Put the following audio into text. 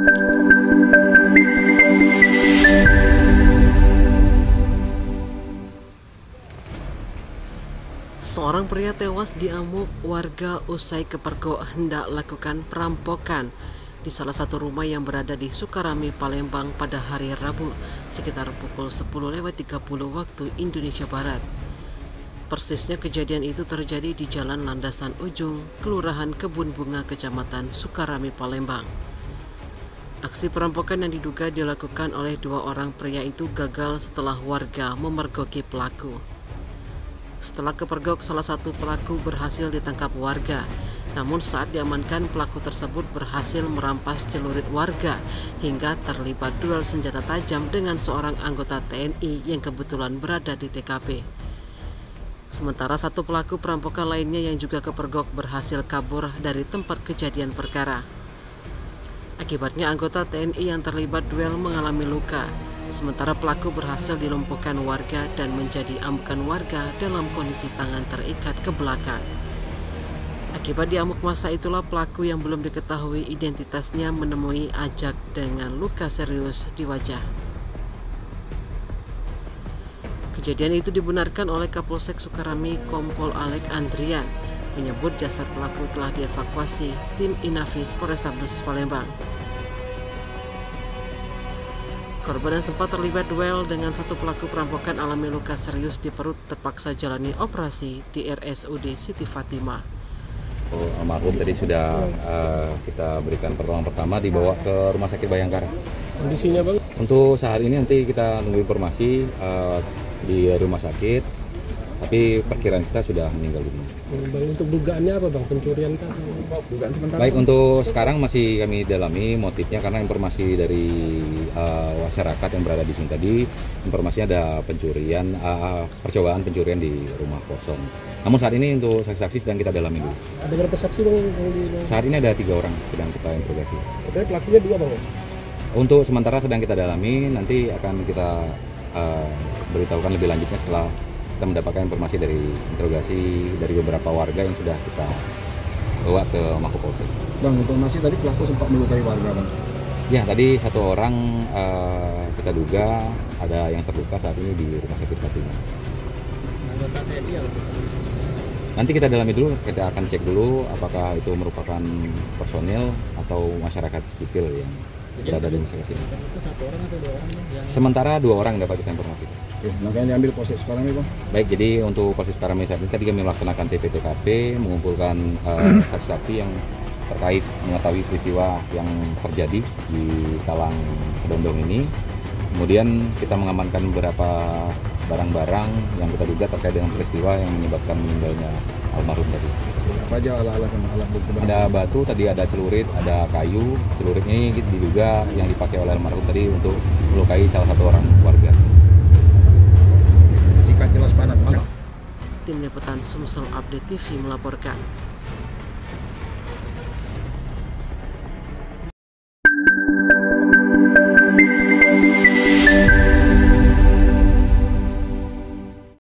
Seorang pria tewas diamuk warga usai kepergok hendak lakukan perampokan di salah satu rumah yang berada di Sukarami, Palembang pada hari Rabu sekitar pukul 10.30 waktu Indonesia Barat. Persisnya kejadian itu terjadi di Jalan Landasan Ujung, Kelurahan Kebun Bunga, Kecamatan Sukarami, Palembang. Aksi perampokan yang diduga dilakukan oleh dua orang pria itu gagal setelah warga memergoki pelaku. Setelah kepergok, salah satu pelaku berhasil ditangkap warga. Namun saat diamankan, pelaku tersebut berhasil merampas celurit warga hingga terlibat duel senjata tajam dengan seorang anggota TNI yang kebetulan berada di TKP. Sementara satu pelaku perampokan lainnya yang juga kepergok berhasil kabur dari tempat kejadian perkara. Akibatnya anggota TNI yang terlibat duel mengalami luka. Sementara pelaku berhasil dilumpuhkan warga dan menjadi amukan warga dalam kondisi tangan terikat ke belakang. Akibat diamuk massa itulah pelaku yang belum diketahui identitasnya menemui Ajak dengan luka serius di wajah. Kejadian itu dibenarkan oleh Kapolsek Sukarami Kompol Alek Andrian, menyebut jasad pelaku telah dievakuasi tim Inafis Polrestabes Palembang. Korban yang sempat terlibat duel dengan satu pelaku perampokan alami luka serius di perut terpaksa jalani operasi di RSUD Siti Fatimah. Almarhum tadi sudah kita berikan pertolongan pertama, dibawa ke Rumah Sakit Bayangkara. Kondisinya Bang? Untuk saat ini nanti kita tunggu informasi di rumah sakit, tapi perkiraan kita sudah meninggal dunia. Bang, untuk dugaannya apa Bang? Pencurian kah? Baik, untuk sekarang masih kami dalami motifnya karena informasi dari masyarakat yang berada di sini tadi, informasinya ada pencurian, percobaan pencurian di rumah kosong. Namun saat ini untuk saksi-saksi sedang kita dalami dulu. Ada berapa saksi Bang? Saat ini ada 3 orang sedang kita interogasi. Tapi pelakunya 2 Bang? Untuk sementara sedang kita dalami, nanti akan kita beritahukan lebih lanjutnya setelah kita mendapatkan informasi dari interogasi dari beberapa warga yang sudah kita bawa ke Mapolsek. Bang, informasi tadi pelaku sempat melukai warga Bang? Ya, tadi satu orang kita duga ada yang terluka saat ini di Rumah Sakit Fatimah. Anggota TNI yang Nanti kita dalami dulu, kita akan cek dulu apakah itu merupakan personil atau masyarakat sipil yang berada di masyarakat sini. itu 1 orang atau 2 orang Bang? Sementara 2 orang dapat kita informasi. Oke, makanya diambil Polsek Sukarami Bang? Baik, jadi untuk Polsek Sukarami saat ini tadi kami melaksanakan TP/TKP, mengumpulkan saksi-saksi yang terkait mengetahui peristiwa yang terjadi di Talang Kedondong ini. Kemudian kita mengamankan beberapa barang-barang yang kita duga terkait dengan peristiwa yang menyebabkan meninggalnya almarhum tadi. Apa aja alat bukti? Ada batu, tadi ada celurit, ada kayu. Celurit ini diduga yang dipakai oleh almarhum tadi untuk melukai salah satu orang warga. Sikat jelas padat. Tim Liputan Sumsel Update TV melaporkan.